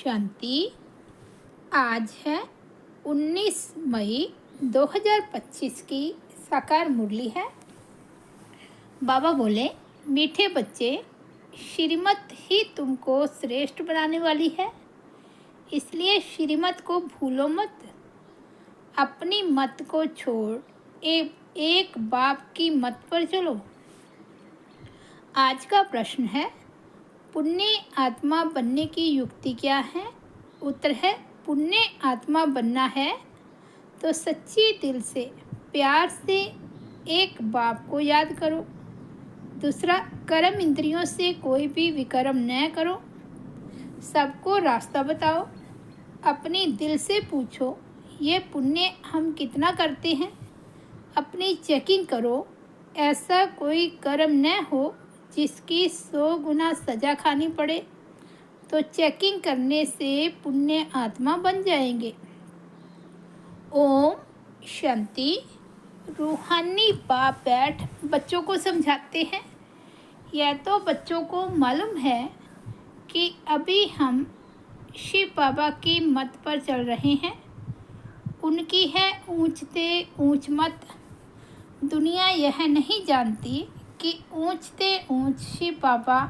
शांति। आज है 19 मई 2025 की साकार मुरली है। बाबा बोले, मीठे बच्चे, श्रीमत ही तुमको श्रेष्ठ बनाने वाली है, इसलिए श्रीमत को भूलो मत। अपनी मत को छोड़ एक बाप की मत पर चलो। आज का प्रश्न है, पुण्य आत्मा बनने की युक्ति क्या है? उत्तर है, पुण्य आत्मा बनना है तो सच्ची दिल से प्यार से एक बाप को याद करो। दूसरा, कर्म इंद्रियों से कोई भी विकर्म न करो। सबको रास्ता बताओ। अपनी दिल से पूछो, ये पुण्य हम कितना करते हैं? अपनी चेकिंग करो। ऐसा कोई कर्म न हो जिसकी 100 गुना सजा खानी पड़े, तो चेकिंग करने से पुण्य आत्मा बन जाएंगे। ओम शांति। रूहानी बाप बैठ बच्चों को समझाते हैं। यह तो बच्चों को मालूम है कि अभी हम शिव बाबा की मत पर चल रहे हैं। उनकी है ऊंचते ऊंच मत। दुनिया यह नहीं जानती कि ऊंचते ऊंच शिव बाबा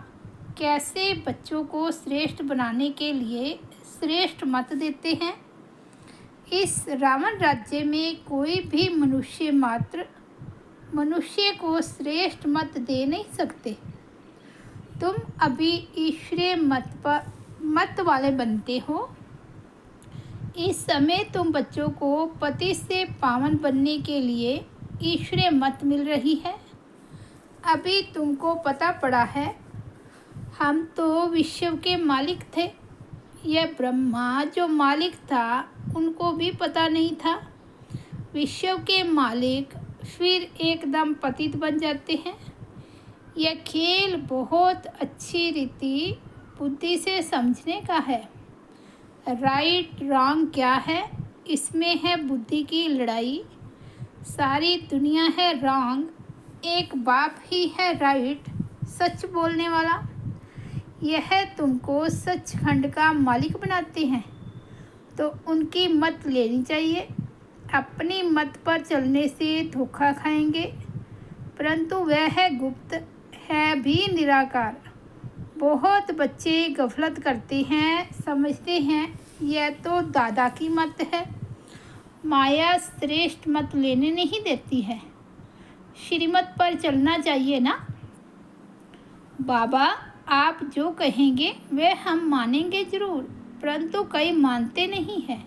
कैसे बच्चों को श्रेष्ठ बनाने के लिए श्रेष्ठ मत देते हैं। इस रावण राज्य में कोई भी मनुष्य को श्रेष्ठ मत दे नहीं सकते। तुम अभी ईश्वरीय मत वाले बनते हो। इस समय तुम बच्चों को पति से पावन बनने के लिए ईश्वरीय मत मिल रही है। अभी तुमको पता पड़ा है, हम तो विश्व के मालिक थे। यह ब्रह्मा जो मालिक था उनको भी पता नहीं था। विश्व के मालिक फिर एकदम पतित बन जाते हैं। यह खेल बहुत अच्छी रीति बुद्धि से समझने का है। राइट रॉन्ग क्या है, इसमें है बुद्धि की लड़ाई। सारी दुनिया है रॉन्ग, एक बाप ही है राइट, सच बोलने वाला। यह तुमको सचखंड का मालिक बनाते हैं, तो उनकी मत लेनी चाहिए। अपनी मत पर चलने से धोखा खाएंगे, परंतु वह है गुप्त, है भी निराकार। बहुत बच्चे गफलत करते हैं, समझते हैं यह तो दादा की मत है। माया श्रेष्ठ मत लेने नहीं देती है। श्रीमत पर चलना चाहिए ना। बाबा, आप जो कहेंगे वह हम मानेंगे जरूर, परंतु कई मानते नहीं हैं।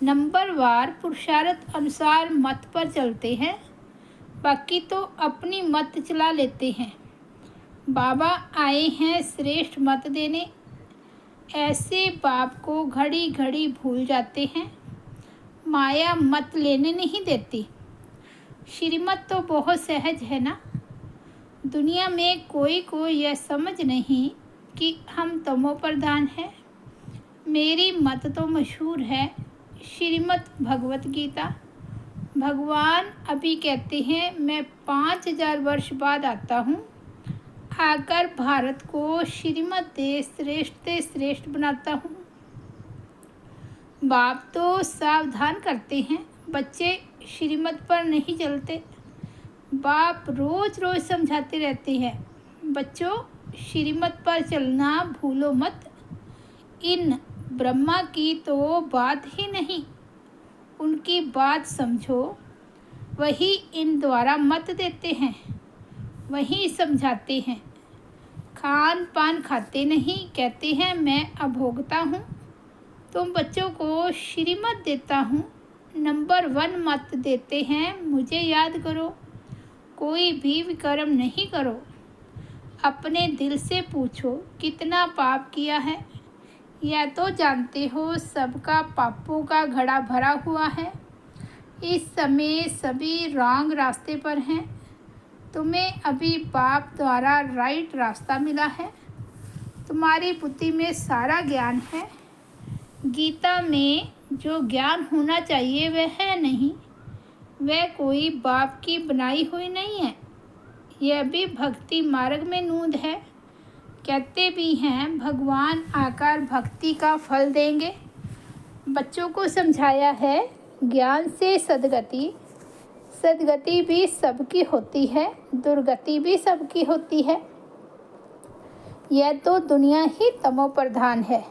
नंबरवार पुरुषार्थ अनुसार मत पर चलते हैं, बाकी तो अपनी मत चला लेते हैं। बाबा आए हैं श्रेष्ठ मत देने। ऐसे बाप को घड़ी घड़ी भूल जाते हैं। माया मत लेने नहीं देती। श्रीमत तो बहुत सहज है ना। दुनिया में कोई को यह समझ नहीं कि हम तमो प्रधान हैं। मेरी मत तो मशहूर है, श्रीमत भगवत गीता। भगवान अभी कहते हैं, मैं 5000 वर्ष बाद आता हूँ, आकर भारत को श्रीमत देश श्रेष्ठ बनाता हूँ। बाप तो सावधान करते हैं, बच्चे श्रीमत पर नहीं चलते। बाप रोज रोज समझाते रहते हैं, बच्चों श्रीमत पर चलना भूलो मत। इन ब्रह्मा की तो बात ही नहीं, उनकी बात समझो। वही इन द्वारा मत देते हैं, वही समझाते हैं। खान पान खाते नहीं, कहते हैं मैं अभोक्ता हूँ। तुम बच्चों को श्रीमत देता हूँ, नंबर 1 मत देते हैं, मुझे याद करो। कोई भी विकर्म नहीं करो। अपने दिल से पूछो, कितना पाप किया है? यह तो जानते हो सबका पापों का घड़ा भरा हुआ है। इस समय सभी रॉन्ग रास्ते पर हैं। तुम्हें अभी बाप द्वारा राइट रास्ता मिला है। तुम्हारी बुद्धि में सारा ज्ञान है। गीता में जो ज्ञान होना चाहिए वह है नहीं। वह कोई बाप की बनाई हुई नहीं है। यह भी भक्ति मार्ग में नूंद है। कहते भी हैं भगवान आकर भक्ति का फल देंगे। बच्चों को समझाया है ज्ञान से सद्गति, सद्गति भी सबकी होती है, दुर्गति भी सबकी होती है। यह तो दुनिया ही तमो प्रधान है,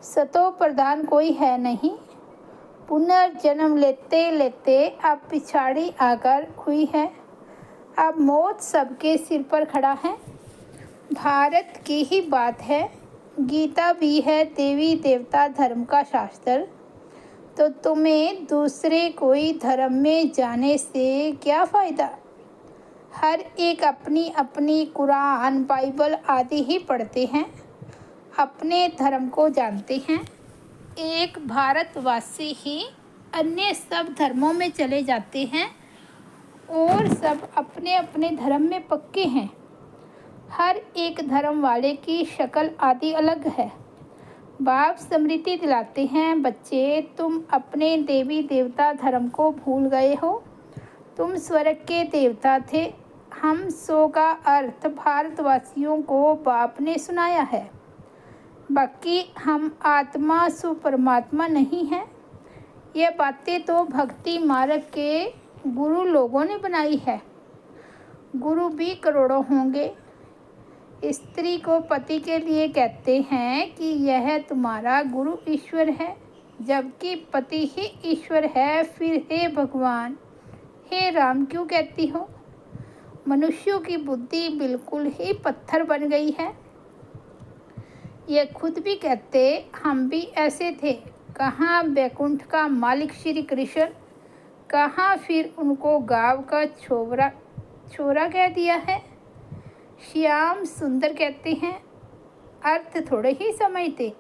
सतो प्रधान कोई है नहीं। पुनर्जन्म लेते लेते अब पिछाड़ी आकर हुई है, अब मौत सबके सिर पर खड़ा है। भारत की ही बात है, गीता भी है देवी देवता धर्म का शास्त्र, तो तुम्हें दूसरे कोई धर्म में जाने से क्या फ़ायदा। हर एक अपनी अपनी कुरान बाइबल आदि ही पढ़ते हैं, अपने धर्म को जानते हैं। एक भारतवासी ही अन्य सब धर्मों में चले जाते हैं और सब अपने अपने धर्म में पक्के हैं। हर एक धर्म वाले की शक्ल आदि अलग है। बाप स्मृति दिलाते हैं, बच्चे तुम अपने देवी देवता धर्म को भूल गए हो। तुम स्वर्ग के देवता थे। हम सो का अर्थ भारतवासियों को बाप ने सुनाया है। बाकी हम आत्मा सु परमात्मा नहीं हैं। यह बातें तो भक्ति मार्ग के गुरु लोगों ने बनाई है। गुरु भी करोड़ों होंगे। स्त्री को पति के लिए कहते हैं कि यह तुम्हारा गुरु ईश्वर है, जबकि पति ही ईश्वर है। फिर हे भगवान, हे राम क्यों कहती हो। मनुष्यों की बुद्धि बिल्कुल ही पत्थर बन गई है। ये खुद भी कहते हम भी ऐसे थे। कहाँ बैकुंठ का मालिक श्री कृष्ण, कहाँ फिर उनको गाँव का छोरा कह दिया है। श्याम सुंदर कहते हैं, अर्थ थोड़े ही समझते।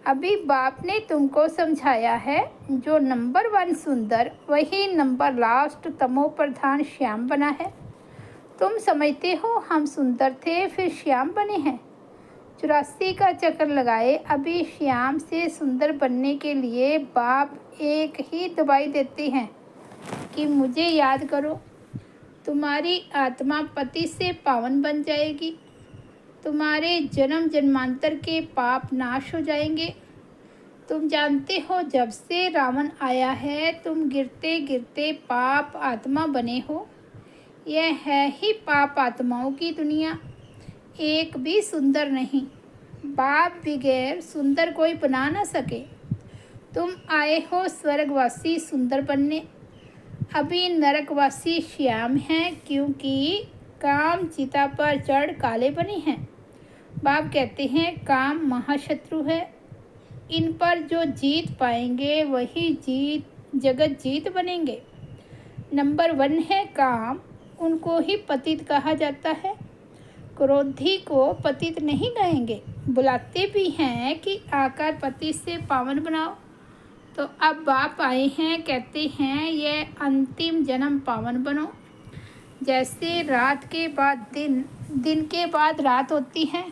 अभी बाप ने तुमको समझाया है, जो नंबर 1 सुंदर वही नंबर लास्ट तमो प्रधान श्याम बना है। तुम समझते हो हम सुंदर थे फिर श्याम बने हैं। 84 का चक्कर लगाए। अभी श्याम से सुंदर बनने के लिए बाप एक ही दवाई देते हैं कि मुझे याद करो। तुम्हारी आत्मा पति से पावन बन जाएगी। तुम्हारे जन्म जन्मांतर के पाप नाश हो जाएंगे। तुम जानते हो जब से रावण आया है तुम गिरते गिरते पाप आत्मा बने हो। यह है ही पाप आत्माओं की दुनिया, एक भी सुंदर नहीं। बाप बगैर सुंदर कोई बना ना सके। तुम आए हो स्वर्गवासी सुंदर बनने। अभी नरकवासी श्याम हैं, क्योंकि काम चिता पर चढ़ काले बने हैं। बाप कहते हैं काम महाशत्रु है। इन पर जो जीत पाएंगे वही जगत जीत बनेंगे। नंबर 1 है काम, उनको ही पतित कहा जाता है। क्रोधी को पतित नहीं कहेंगे। बुलाते भी हैं कि आकर पति से पावन बनाओ। तो अब बाप आए हैं, कहते हैं ये अंतिम जन्म पावन बनो। जैसे रात के बाद दिन, दिन के बाद रात होती है,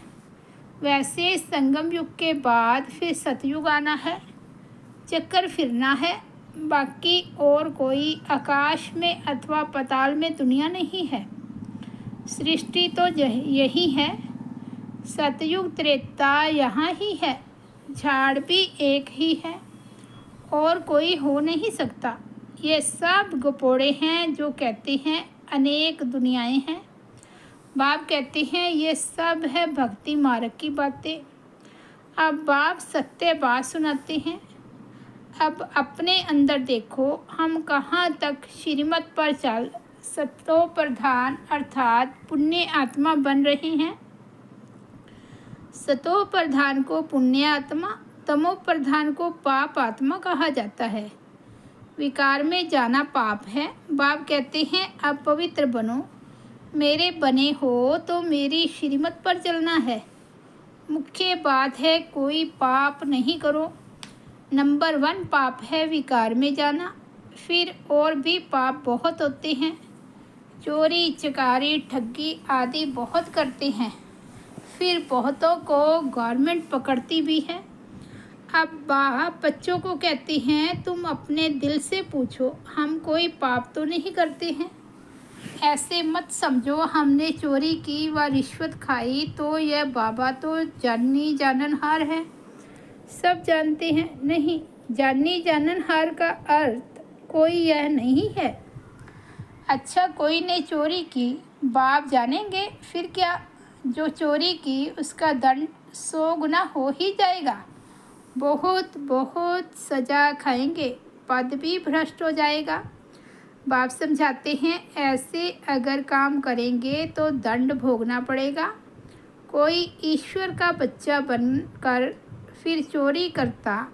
वैसे संगम युग के बाद फिर सतयुग आना है। चक्कर फिरना है। बाकी और कोई आकाश में अथवा पाताल में दुनिया नहीं है। सृष्टि तो यही है। सतयुग त्रेता यहाँ ही है। झाड़ भी एक ही है और कोई हो नहीं सकता। ये सब गपोड़े हैं जो कहते हैं अनेक दुनियाएं हैं। बाप कहते हैं ये सब है भक्ति मार्ग की बातें। अब बाप सत्य बात सुनाते हैं। अब अपने अंदर देखो, हम कहाँ तक श्रीमत पर चल सतो प्रधान अर्थात पुण्य आत्मा बन रहे हैं। सतो प्रधान को पुण्य आत्मा, तमो प्रधान को पाप आत्मा कहा जाता है। विकार में जाना पाप है। बाप कहते हैं अब पवित्र बनो। मेरे बने हो तो मेरी श्रीमत पर चलना है। मुख्य बात है कोई पाप नहीं करो। नंबर 1 पाप है विकार में जाना। फिर और भी पाप बहुत होते हैं। चोरी चकारी ठगी आदि बहुत करते हैं। फिर बहुतों को गवर्नमेंट पकड़ती भी है। अब बाप बच्चों को कहते हैं तुम अपने दिल से पूछो, हम कोई पाप तो नहीं करते हैं। ऐसे मत समझो हमने चोरी की व रिश्वत खाई तो यह बाबा तो जानी जाननहार है। सब जानते हैं, नहीं, जानी जाननहार का अर्थ कोई यह नहीं है। अच्छा, कोई ने चोरी की, बाप जानेंगे फिर क्या? जो चोरी की उसका दंड 100 गुना हो ही जाएगा। बहुत बहुत सजा खाएंगे, पद भी भ्रष्ट हो जाएगा। बाप समझाते हैं ऐसे अगर काम करेंगे तो दंड भोगना पड़ेगा। कोई ईश्वर का बच्चा बनकर फिर चोरी करता,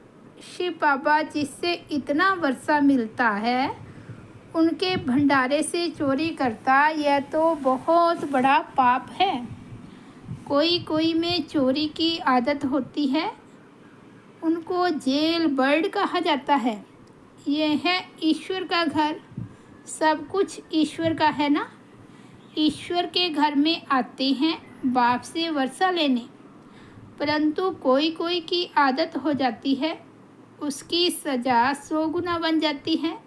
शिव बाबा जिससे इतना वर्षा मिलता है उनके भंडारे से चोरी करता, यह तो बहुत बड़ा पाप है। कोई कोई में चोरी की आदत होती है, उनको जेल बर्ड कहा जाता है। यह है ईश्वर का घर, सब कुछ ईश्वर का है ना। ईश्वर के घर में आते हैं बाप से वर्षा लेने, परंतु कोई कोई की आदत हो जाती है, उसकी सज़ा 100 गुना बन जाती है।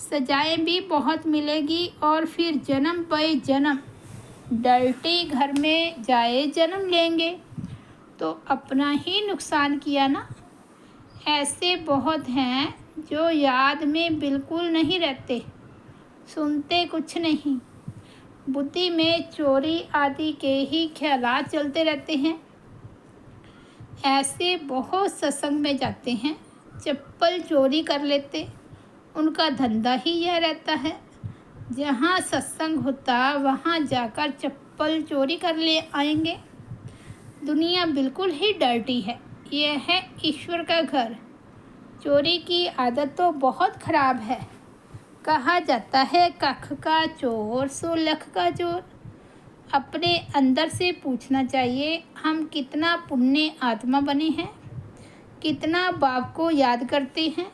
सजाएं भी बहुत मिलेगी और फिर जन्म पे जन्म डल्टी घर में जाए जन्म लेंगे तो अपना ही नुकसान किया ना। ऐसे बहुत हैं जो याद में बिल्कुल नहीं रहते, सुनते कुछ नहीं, बुद्धि में चोरी आदि के ही ख्यालात चलते रहते हैं। ऐसे बहुत सत्संग में जाते हैं, चप्पल चोरी कर लेते, उनका धंधा ही यह रहता है। जहाँ सत्संग होता वहाँ जाकर चप्पल चोरी कर ले आएंगे। दुनिया बिल्कुल ही डर्टी है। यह है ईश्वर का घर। चोरी की आदत तो बहुत खराब है। कहा जाता है कख का चोर सो लख का चोर। अपने अंदर से पूछना चाहिए हम कितना पुण्य आत्मा बने हैं, कितना बाप को याद करते हैं,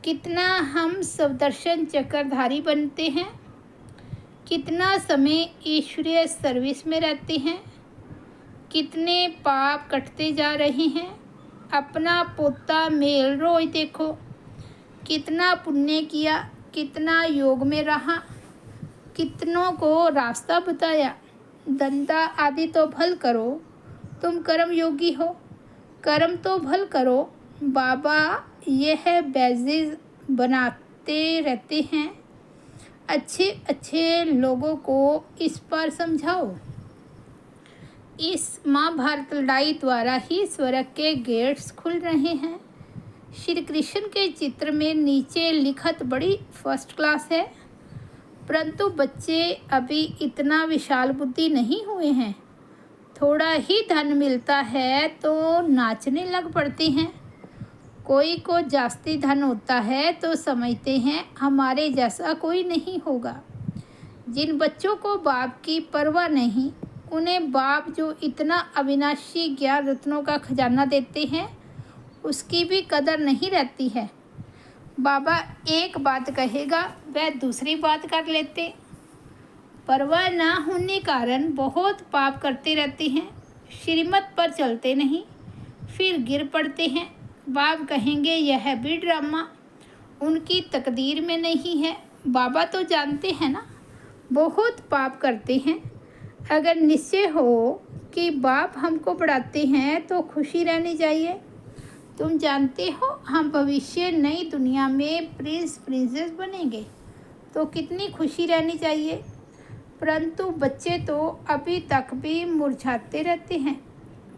कितना हम सुदर्शन चक्रधारी बनते हैं, कितना समय ईश्वरीय सर्विस में रहते हैं, कितने पाप कटते जा रहे हैं। अपना पोता मेल रोज देखो, कितना पुण्य किया, कितना योग में रहा, कितनों को रास्ता बताया। धंधा आदि तो भल करो, तुम कर्म योगी हो, कर्म तो भल करो। बाबा यह बैजेज बनाते रहते हैं। अच्छे अच्छे लोगों को इस पर समझाओ। इस महाभारत लड़ाई द्वारा ही स्वर्ग के गेट्स खुल रहे हैं। श्री कृष्ण के चित्र में नीचे लिखत बड़ी फर्स्ट क्लास है, परंतु बच्चे अभी इतना विशाल बुद्धि नहीं हुए हैं। थोड़ा ही धन मिलता है तो नाचने लग पड़ते हैं। कोई को जास्ती धन होता है तो समझते हैं हमारे जैसा कोई नहीं होगा। जिन बच्चों को बाप की परवाह नहीं, उन्हें बाप जो इतना अविनाशी ज्ञान रत्नों का खजाना देते हैं उसकी भी कदर नहीं रहती है। बाबा एक बात कहेगा वह दूसरी बात कर लेते। परवाह ना होने कारण बहुत पाप करते रहते हैं, श्रीमत पर चलते नहीं, फिर गिर पड़ते हैं। बाप कहेंगे यह भी ड्रामा उनकी तकदीर में नहीं है। बाबा तो जानते हैं ना, बहुत पाप करते हैं। अगर निश्चय हो कि बाप हमको पढ़ाते हैं तो खुशी रहनी चाहिए। तुम जानते हो हम भविष्य नई दुनिया में प्रिंस प्रिंसेस बनेंगे तो कितनी खुशी रहनी चाहिए। परंतु बच्चे तो अभी तक भी मुरझाते रहते हैं,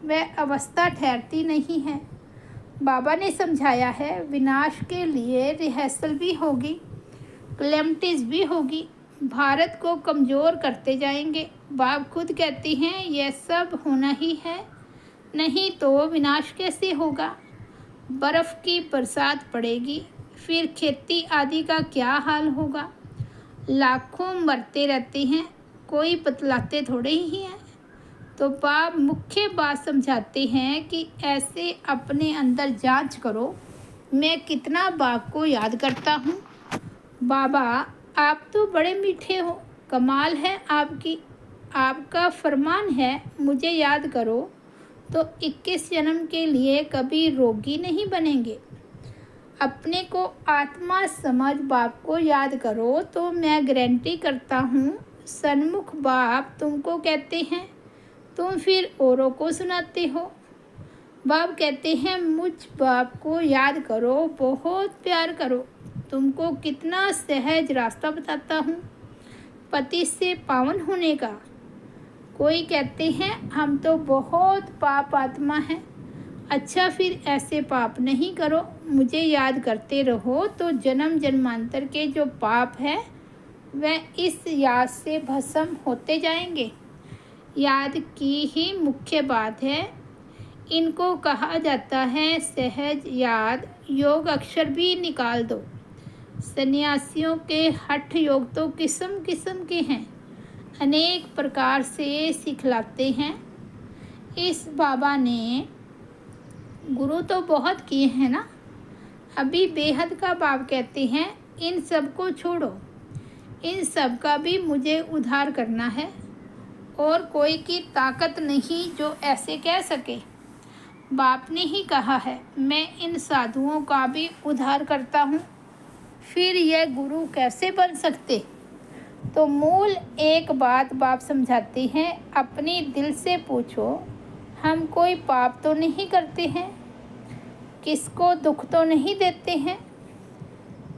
वह अवस्था ठहरती नहीं है। बाबा ने समझाया है विनाश के लिए रिहर्सल भी होगी, क्लेम्टिस भी होगी, भारत को कमज़ोर करते जाएंगे। बाप खुद कहते हैं यह सब होना ही है, नहीं तो विनाश कैसे होगा। बर्फ़ की बरसात पड़ेगी, फिर खेती आदि का क्या हाल होगा। लाखों मरते रहते हैं, कोई बतलाते थोड़े ही हैं। तो बाप मुख्य बात समझाते हैं कि ऐसे अपने अंदर जांच करो, मैं कितना बाप को याद करता हूँ। बाबा आप तो बड़े मीठे हो, कमाल है आपकी। आपका फरमान है मुझे याद करो तो 21 जन्म के लिए कभी रोगी नहीं बनेंगे। अपने को आत्मा समझ बाप को याद करो तो मैं गारंटी करता हूँ सन्मुख बाप तुमको कहते हैं, तुम फिर औरों को सुनाते हो। बाप कहते हैं मुझ बाप को याद करो, बहुत प्यार करो, तुमको कितना सहज रास्ता बताता हूँ पति से पावन होने का। कोई कहते हैं हम तो बहुत पाप आत्मा हैं। अच्छा फिर ऐसे पाप नहीं करो, मुझे याद करते रहो तो जन्म जन्मांतर के जो पाप है वह इस याद से भस्म होते जाएंगे। याद की ही मुख्य बात है। इनको कहा जाता है सहज याद योग। अक्षर भी निकाल दो। सन्यासियों के हठ योग तो किस्म किस्म के हैं, अनेक प्रकार से सिखलाते हैं। इस बाबा ने गुरु तो बहुत किए हैं ना। अभी बेहद का बाप कहते हैं इन सब को छोड़ो, इन सब का भी मुझे उद्धार करना है और कोई की ताकत नहीं जो ऐसे कह सके। बाप ने ही कहा है मैं इन साधुओं का भी उद्धार करता हूँ, फिर यह गुरु कैसे बन सकते। तो मूल एक बात बाप समझाते हैं, अपनी दिल से पूछो हम कोई पाप तो नहीं करते हैं, किसको दुख तो नहीं देते हैं,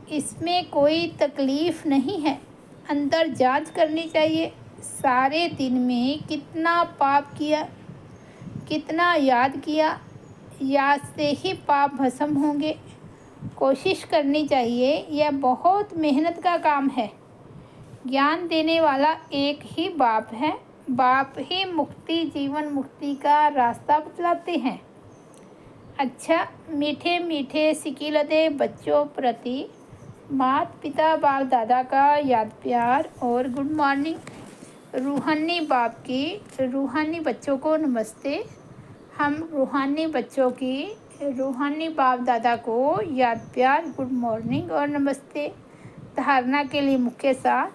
इसमें कोई तकलीफ़ नहीं है। अंदर जांच करनी चाहिए, सारे दिन में कितना पाप किया, कितना याद किया, याद से ही पाप भस्म होंगे। कोशिश करनी चाहिए, यह बहुत मेहनत का काम है। ज्ञान देने वाला एक ही बाप है, बाप ही मुक्ति जीवन मुक्ति का रास्ता बतलाते हैं। अच्छा मीठे मीठे सिकिलदे बच्चों प्रति माता पिता बाप दादा का याद प्यार और गुड मॉर्निंग। रूहानी बाप की रूहानी बच्चों को नमस्ते। हम रूहानी बच्चों की रूहानी बाप दादा को याद प्यार गुड मॉर्निंग और नमस्ते। धारणा के लिए मुख्य साथ,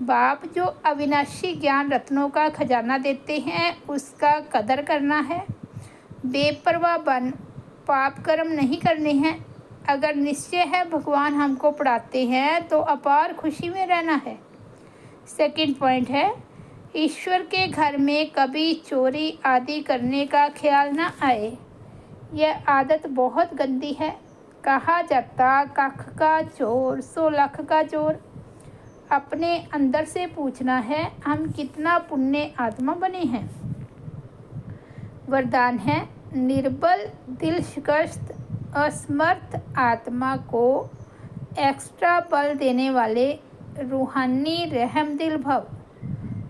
बाप जो अविनाशी ज्ञान रत्नों का खजाना देते हैं उसका कदर करना है। बेपरवाह बन पाप कर्म नहीं करने हैं। अगर निश्चय है भगवान हमको पढ़ाते हैं तो अपार खुशी में रहना है। सेकंड पॉइंट है ईश्वर के घर में कभी चोरी आदि करने का ख्याल ना आए। यह आदत बहुत गंदी है। कहा जाता कख का चोर 100 लाख का चोर। अपने अंदर से पूछना है हम कितना पुण्य आत्मा बने हैं। वरदान है निर्बल दिल शिकस्त असमर्थ आत्मा को एक्स्ट्रा बल देने वाले रूहानी रहमदिल भव।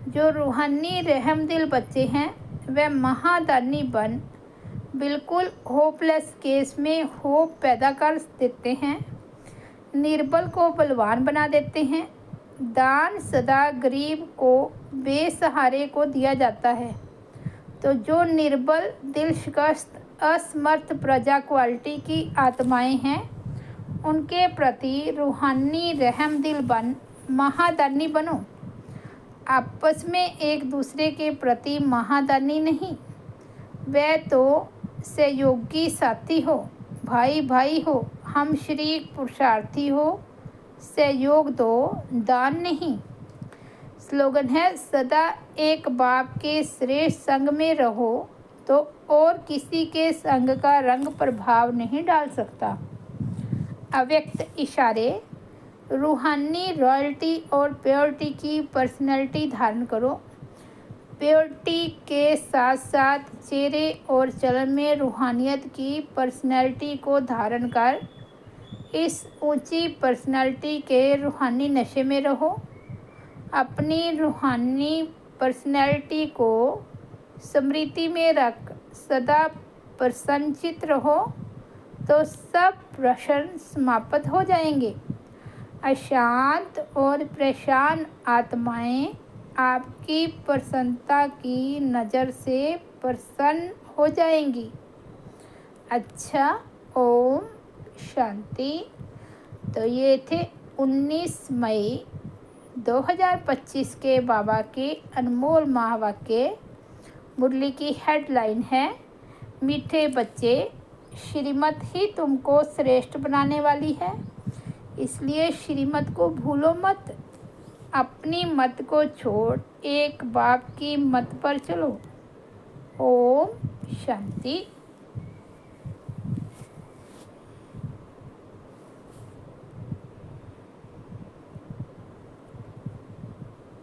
जो रूहानी रहमदिल बच्चे हैं वे महादानी बन बिल्कुल होपलेस केस में होप पैदा कर देते हैं, निर्बल को बलवान बना देते हैं। दान सदा गरीब को बेसहारे को दिया जाता है। तो जो निर्बल दिल शिकस्त असमर्थ प्रजा क्वालिटी की आत्माएं हैं उनके प्रति रूहानी रहमदिल बन महादानी बनो। आपस में एक दूसरे के प्रति महादानी नहीं, वे तो सहयोगी साथी हो, भाई भाई हो, हम शरीक पुरुषार्थी हो। सहयोग दो, दान नहीं। स्लोगन है सदा एक बाप के श्रेष्ठ संग में रहो तो और किसी के संग का रंग प्रभाव नहीं डाल सकता। अव्यक्त इशारे, रूहानी रॉयल्टी और प्योरिटी की पर्सनैलिटी धारण करो। प्योरिटी के साथ साथ चेहरे और चलन में रूहानियत की पर्सनैलिटी को धारण कर इस ऊंची पर्सनैलिटी के रूहानी नशे में रहो। अपनी रूहानी पर्सनैलिटी को स्मृति में रख सदा प्रसन्नचित रहो तो सब प्रश्न समाप्त हो जाएंगे। अशांत और परेशान आत्माएं आपकी प्रसन्नता की नज़र से प्रसन्न हो जाएंगी। अच्छा ओम शांति। तो ये थे 19 मई 2025 के बाबा के अनमोल महावाक्य। मुरली की हेडलाइन है मीठे बच्चे श्रीमत ही तुमको श्रेष्ठ बनाने वाली है, इसलिए श्रीमत को भूलो मत। अपनी मत को छोड़ एक बाप की मत पर चलो। ओम शांति।